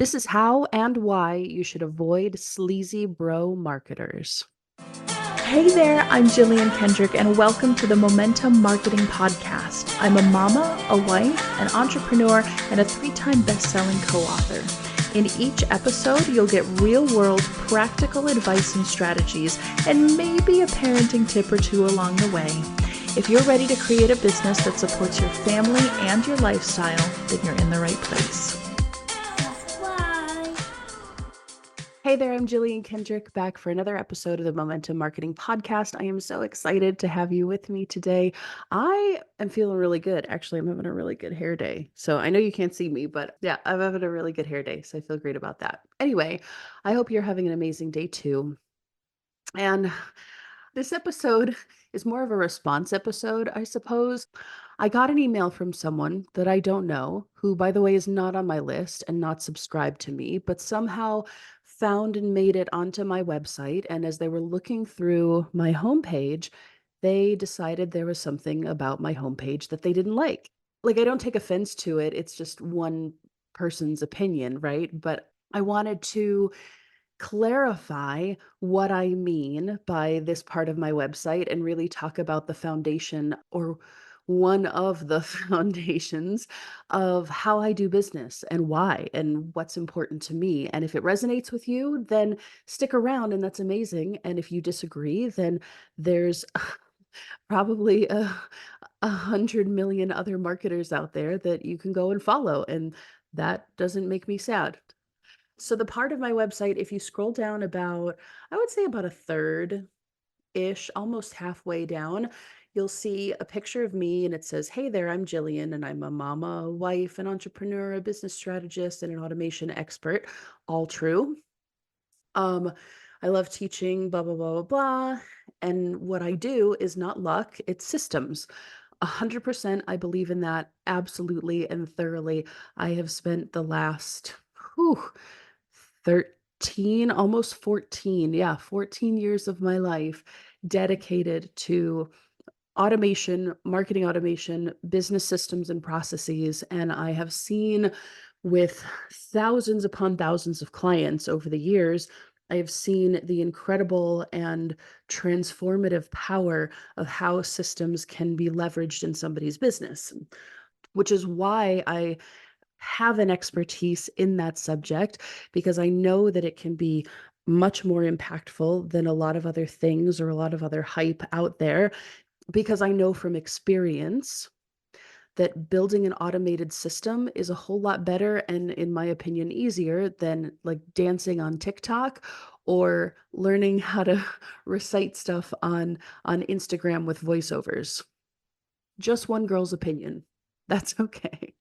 This is how and why you should avoid sleazy bro marketers. Hey there, I'm Jillian Kendrick, and welcome to the Momentum Marketing Podcast. I'm a mama, a wife, an entrepreneur, and a 3-time best-selling co-author. In each episode, you'll get real-world practical advice and strategies, and maybe a parenting tip or two along the way. If you're ready to create a business that supports your family and your lifestyle, then you're in the right place. Hey there, I'm Jillian Kendrick, back for another episode of the Momentum Marketing Podcast. I am so excited to have you with me today. I am feeling really good. Actually, I'm having a really good hair day. So I know you can't see me, but yeah, I'm having a really good hair day. So I feel great about that. Anyway, I hope you're having an amazing day too. And this episode is more of a response episode, I suppose. I got an email from someone that I don't know, who, by the way, is not on my list and not subscribed to me, but somehow found and made it onto my website. And as they were looking through my homepage, they decided there was something about my homepage that they didn't like. Like, I don't take offense to it, it's just one person's opinion, right? But I wanted to clarify what I mean by this part of my website and really talk about the foundation or one of the foundations of how I do business and why and what's important to me. And if it resonates with you, then stick around and that's amazing. And if you disagree, then there's probably a 100 million other marketers out there that you can go and follow. And that doesn't make me sad. So the part of my website, if you scroll down about, I would say about a third-ish, almost halfway down, you'll see a picture of me and it says, "Hey there, I'm Jillian and I'm a mama, a wife, an entrepreneur, a business strategist, and an automation expert." All true. Um, I love teaching, blah, blah, blah, blah, blah. And what I do is not luck, it's systems. 100% I believe in that absolutely and thoroughly. I have spent the last whew, 13, almost 14, yeah, 14 years of my life dedicated to automation, marketing automation, business systems and processes. And I have seen with thousands upon thousands of clients over the years, I have seen the incredible and transformative power of how systems can be leveraged in somebody's business, which is why I have an expertise in that subject because I know that it can be much more impactful than a lot of other things or a lot of other hype out there because I know from experience that building an automated system is a whole lot better and, in my opinion, easier than like dancing on TikTok or learning how to recite stuff on Instagram with voiceovers. Just one girl's opinion. That's okay.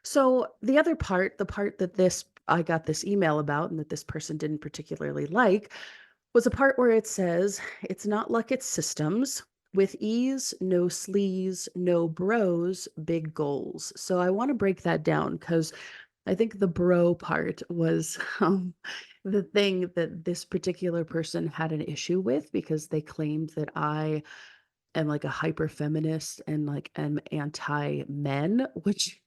So the other part, the part that this I got this email about and that this person didn't particularly like, was a part where it says, "It's not like it's systems. With ease, no sleaze, no bros, big goals." So I want to break that down because I think the bro part was the thing that this particular person had an issue with because they claimed that I am like a hyper feminist and like am anti men, which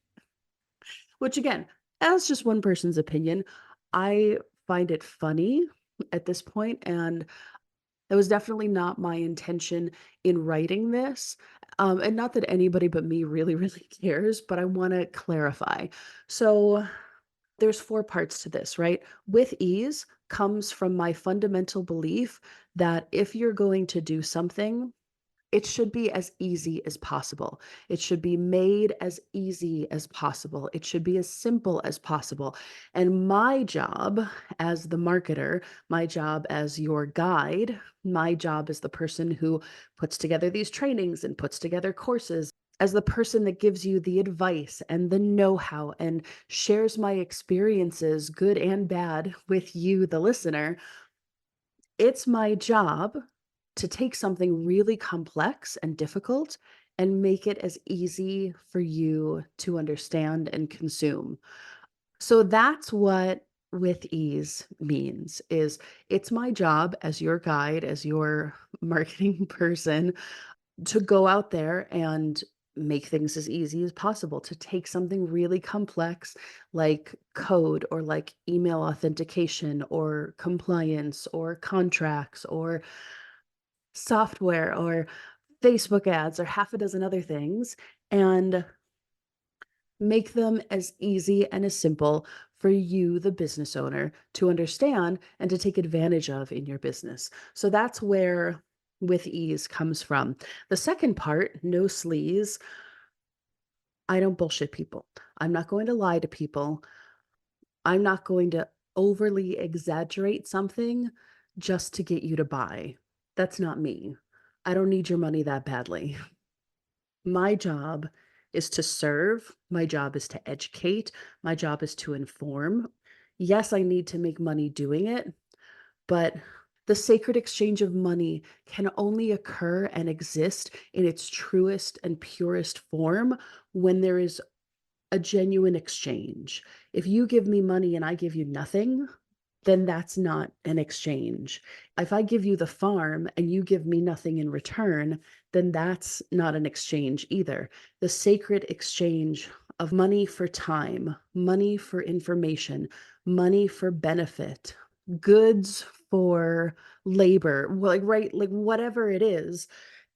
again, as just one person's opinion, I find it funny at this point, and it was definitely not my intention in writing this. And not that anybody but me really, really cares, but I want to clarify. So there's four parts to this, right? With ease comes from my fundamental belief that if you're going to do something, it should be as easy as possible. It should be made as easy as possible. It should be as simple as possible. And my job as the marketer, my job as your guide, my job as the person who puts together these trainings and puts together courses, as the person that gives you the advice and the know how and shares my experiences, good and bad, with you, the listener, it's my job to take something really complex and difficult and make it as easy for you to understand and consume. So that's what with ease means is it's my job as your guide, as your marketing person to go out there and make things as easy as possible, to take something really complex like code or like email authentication or compliance or contracts or software or Facebook ads or half a dozen other things, and make them as easy and as simple for you, the business owner, to understand and to take advantage of in your business. So that's where with ease comes from. The second part, no sleaze, I don't bullshit people. I'm not going to lie to people. I'm not going to overly exaggerate something just to get you to buy. That's not me. I don't need your money that badly. My job is to serve, my job is to educate, my job is to inform. Yes, I need to make money doing it, but the sacred exchange of money can only occur and exist in its truest and purest form when there is a genuine exchange. If you give me money and I give you nothing, then that's not an exchange. If I give you the farm and you give me nothing in return, then that's not an exchange either. The sacred exchange of money for time, money for information, money for benefit, goods for labor, like, right, like whatever it is,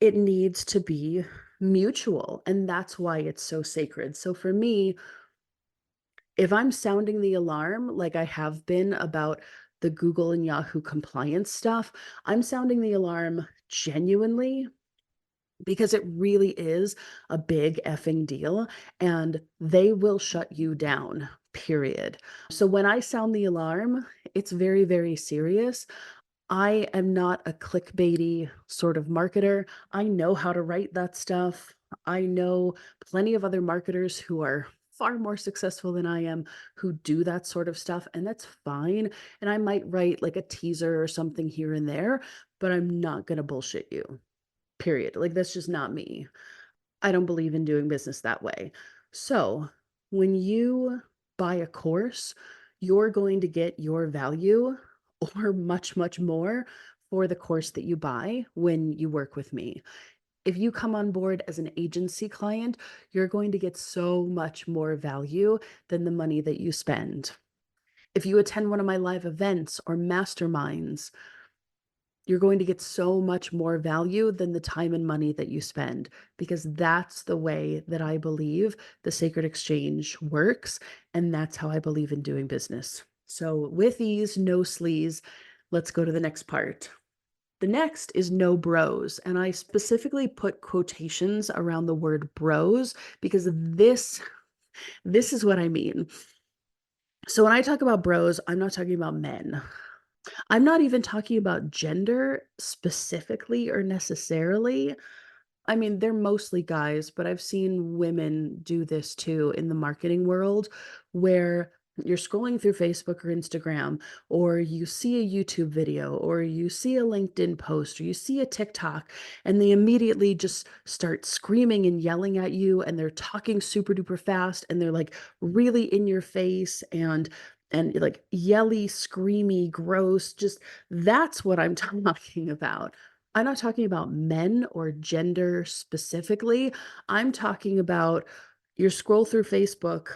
it needs to be mutual. And that's why it's so sacred. So for me, if I'm sounding the alarm like I have been about the Google and Yahoo compliance stuff, I'm sounding the alarm genuinely because it really is a big effing deal and they will shut you down, period. So when I sound the alarm, it's very, very serious. I am not a clickbaity sort of marketer. I know how to write that stuff. I know plenty of other marketers who are far more successful than I am who do that sort of stuff, and that's fine. And I might write like a teaser or something here and there, but I'm not going to bullshit you. Period. Like that's just not me. I don't believe in doing business that way. So, when you buy a course, you're going to get your value or much, much more for the course that you buy when you work with me. If you come on board as an agency client, you're going to get so much more value than the money that you spend. If you attend one of my live events or masterminds, you're going to get so much more value than the time and money that you spend, because that's the way that I believe the sacred exchange works, and that's how I believe in doing business. So with ease, no sleaze, let's go to the next part. The next is no bros, and I specifically put quotations around the word bros because this is what I mean. So when I talk about bros, I'm not talking about men. I'm not even talking about gender specifically or necessarily. I mean, they're mostly guys, but I've seen women do this too in the marketing world where you're scrolling through Facebook or Instagram, or you see a YouTube video, or you see a LinkedIn post, or you see a TikTok, and they immediately just start screaming and yelling at you, and they're talking super duper fast, and they're like really in your face and like yelly, screamy, gross, just that's what I'm talking about. I'm not talking about men or gender specifically. I'm talking about your scroll through Facebook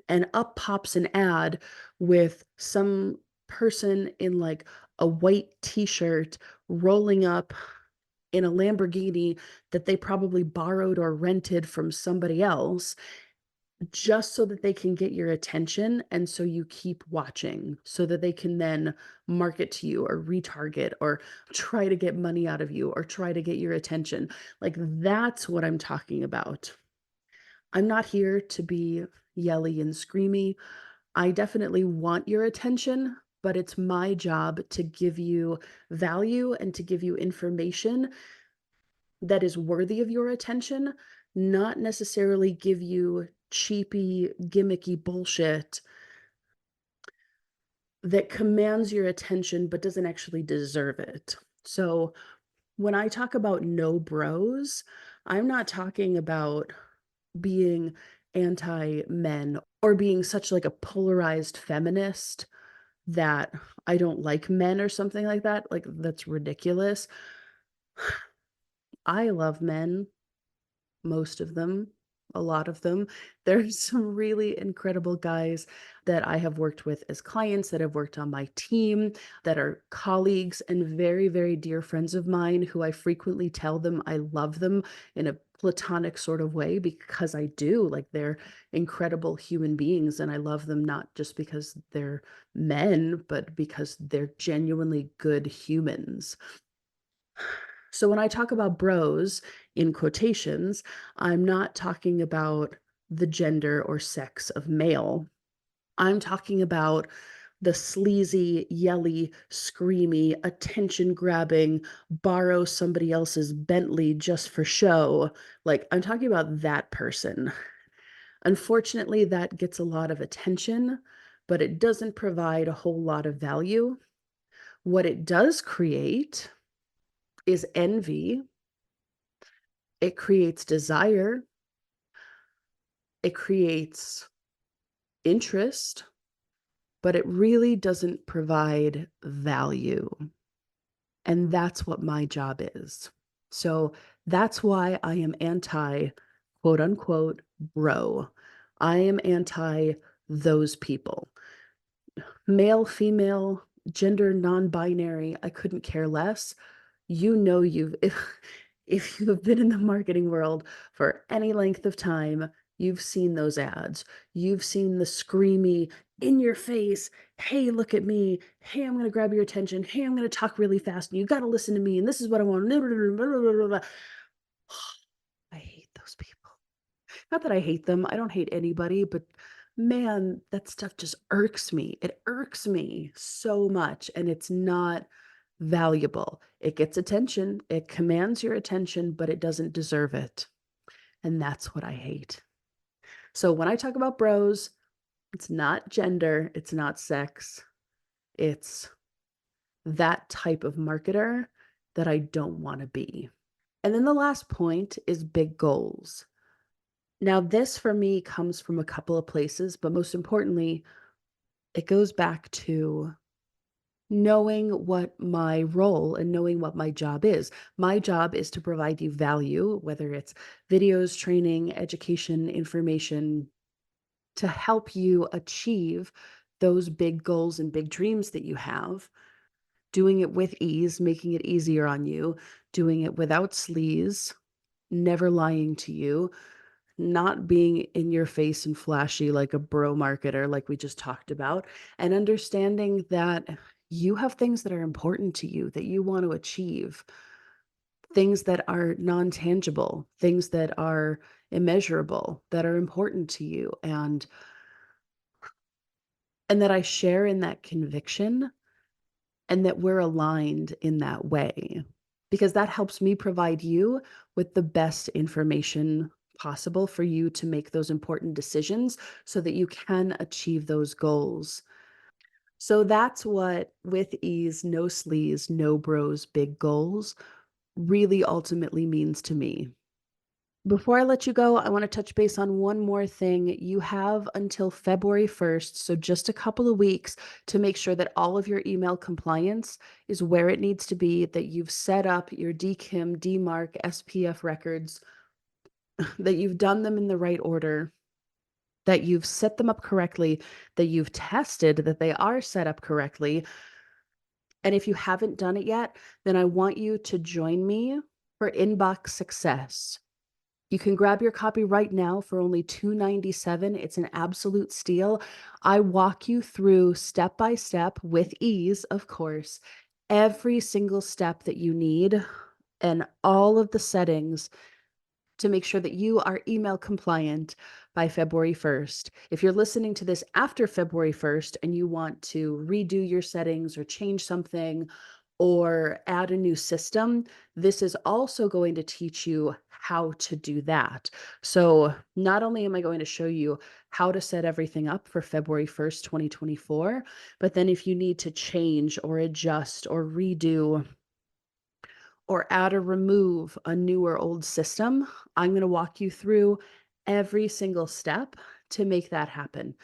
and up pops an ad with some person in like a white t-shirt rolling up in a Lamborghini that they probably borrowed or rented from somebody else just so that they can get your attention and so you keep watching so that they can then market to you or retarget or try to get money out of you or try to get your attention. Like that's what I'm talking about. I'm not here to be yelly and screamy. I definitely want your attention, but it's my job to give you value and to give you information that is worthy of your attention, not necessarily give you cheapy, gimmicky bullshit that commands your attention but doesn't actually deserve it. So, when I talk about no bros, I'm not talking about being anti men or being such like a polarized feminist that I don't like men or something like that. Like, that's ridiculous. I love men. most of them, a lot of them. There's some really incredible guys that I have worked with as clients, that have worked on my team, that are colleagues and very, very dear friends of mine who I frequently tell them I love them in a platonic sort of way because I do. Like they're incredible human beings and I love them not just because they're men, but because they're genuinely good humans. So when I talk about bros in quotations, I'm not talking about the gender or sex of male. I'm talking about the sleazy, yelly, screamy, attention grabbing, borrow somebody else's Bentley just for show. Like, I'm talking about that person. Unfortunately, that gets a lot of attention, but it doesn't provide a whole lot of value. What it does create is envy. It creates desire. It creates interest, but it really doesn't provide value. And that's what my job is. So that's why I am anti quote unquote bro. I am anti those people. Male, female, gender non-binary, I couldn't care less. You know you've if you have been in the marketing world for any length of time, you've seen those ads. You've seen the screamy, in your face, "Hey, look at me. Hey, I'm gonna grab your attention. Hey, I'm gonna talk really fast, and you gotta listen to me, and this is what I want." I hate those people. Not that I hate them, I don't hate anybody, but man, that stuff just irks me. It irks me so much, and it's not valuable. It gets attention, it commands your attention, but it doesn't deserve it, and that's what I hate. So when I talk about bros, it's not gender, it's not sex, it's that type of marketer that I don't wanna be. And then the last point is big goals. Now, this for me comes from a couple of places, but most importantly, it goes back to knowing what my role and knowing what my job is. My job is to provide you value, whether it's videos, training, education, information, to help you achieve those big goals and big dreams that you have. Doing it with ease, making it easier on you, doing it without sleaze, never lying to you, not being in your face and flashy like a bro marketer, like we just talked about, and understanding that you have things that are important to you that you want to achieve, things that are non tangible, things that are immeasurable, that are important to you, and that I share in that conviction and that we're aligned in that way because that helps me provide you with the best information possible for you to make those important decisions so that you can achieve those goals. So that's what with ease, no sleaze, no bros, big goals really ultimately means to me. Before I let you go, I want to touch base on one more thing. You have until February 1st, so just a couple of weeks, to make sure that all of your email compliance is where it needs to be, that you've set up your DKIM, DMARC, SPF records, that you've done them in the right order, that you've set them up correctly, that you've tested that they are set up correctly. And if you haven't done it yet, then I want you to join me for Inbox Success. You can grab your copy right now for only $2.97. It's an absolute steal. I walk you through step by step with ease, of course, every single step that you need and all of the settings to make sure that you are email compliant by February 1st. If you're listening to this after February 1st and you want to redo your settings or change something or add a new system, this is also going to teach you how to do that. So, not only am I going to show you how to set everything up for February 1st, 2024, but then if you need to change or adjust or redo or add or remove a new or old system, I'm going to walk you through every single step to make that happen.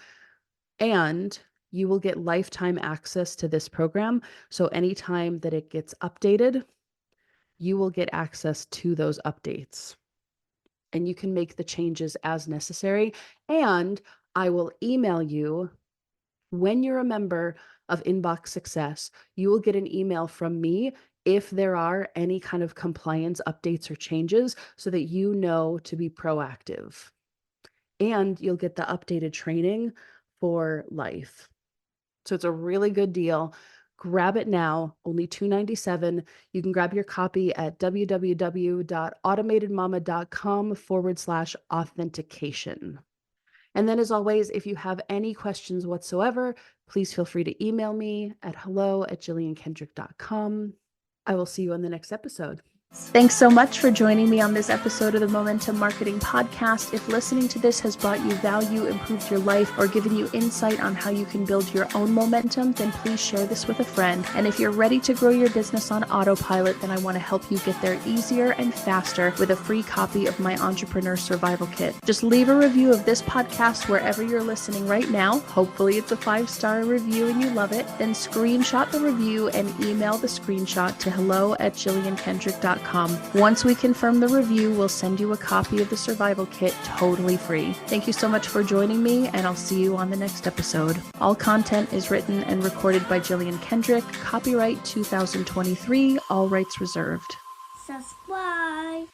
And you will get lifetime access to this program. So anytime that it gets updated, you will get access to those updates. and you can make the changes as necessary. And I will email you when you're a member of Inbox Success. You will get an email from me if there are any kind of compliance updates or changes so that you know to be proactive. And you'll get the updated training for life. So it's a really good deal. Grab it now, only $297. You can grab your copy at www.automatedmama.com/authentication. And then, as always, if you have any questions whatsoever, please feel free to email me at hello@jilliankendrick.com. I will see you on the next episode. Thanks so much for joining me on this episode of the Momentum Marketing Podcast. If listening to this has brought you value, improved your life, or given you insight on how you can build your own momentum, then please share this with a friend. And if you're ready to grow your business on autopilot, then I want to help you get there easier and faster with a free copy of my Entrepreneur Survival Kit. Just leave a review of this podcast wherever you're listening right now. Hopefully it's a 5-star review and you love it. Then screenshot the review and email the screenshot to hello@jilliankendrick.com. Once we confirm the review, we'll send you a copy of the survival kit totally free. Thank you so much for joining me, and I'll see you on the next episode. All content is written and recorded by Jillian Kendrick. Copyright 2023, all rights reserved. Subscribe.